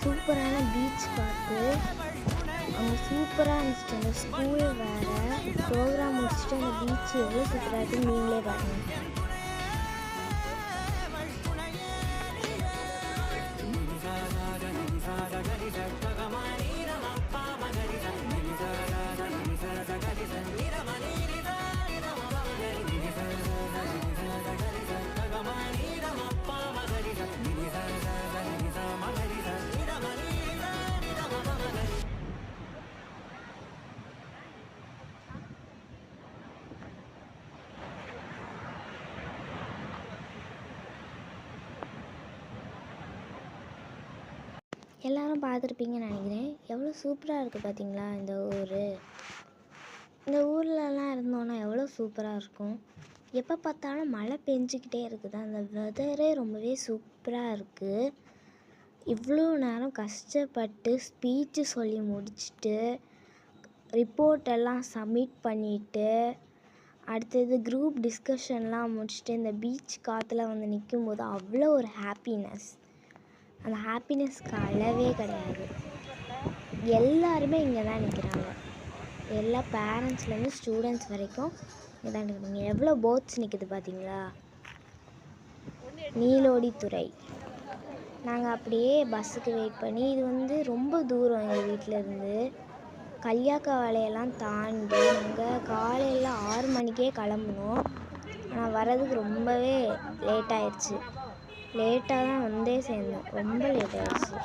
சூப்பரான பீச் பார்த்து அங்கே சூப்பராக இருந்துச்சு. அந்த ஸ்கூல் வேறு ப்ரோக்ராம் முடிச்சுட்டு அந்த பீச் எவ்வளோ சூப்பராக இருக்குன்னு நீங்களே பாருங்கள். எல்லாரும் பார்த்துருப்பீங்கன்னு நினைக்கிறேன். எவ்வளோ சூப்பராக இருக்குது பார்த்தீங்களா இந்த ஊர். இந்த ஊர்லலாம் இருந்தோன்னா எவ்வளோ சூப்பராக இருக்கும். எப்போ பார்த்தாலும் மழை பெஞ்சிக்கிட்டே இருக்குது. அந்த வெதரே ரொம்பவே சூப்பராக இருக்குது. இவ்வளோ நேரம் கஷ்டப்பட்டு ஸ்பீச்சு சொல்லி முடிச்சுட்டு ரிப்போர்ட்டெல்லாம் சப்மிட் பண்ணிவிட்டு அடுத்தது குரூப் டிஸ்கஷன்லாம் முடிச்சுட்டு இந்த பீச் காற்றுல வந்து நிற்கும்போது அவ்வளோ ஒரு ஹாப்பினஸ். அந்த ஹாப்பினஸ்க்கு அளவே கிடையாது. எல்லாருமே இங்கே தான் நிற்கிறாங்க. எல்லா பேரண்ட்ஸ்லேருந்து ஸ்டூடெண்ட்ஸ் வரைக்கும் இங்கே தான் நிற்கிறாங்க. எவ்வளோ போட்ஸ் நிற்குது பார்த்தீங்களா. நீலோடித்துறை. நாங்கள் அப்படியே பஸ்ஸுக்கு வெயிட் பண்ணி, இது வந்து ரொம்ப தூரம் எங்கள் வீட்டிலேருந்து. கல்யாக்காவாலையெல்லாம் தாண்டி நாங்கள் காலையில் 6 மணிக்கே கிளம்புனோம். ஆனால் வர்றதுக்கு ரொம்பவே லேட் ஆயிடுச்சு. லேட்டாக தான் வந்தே சேர்ந்தோம். ரொம்ப லேட் ஆயிடுச்சு.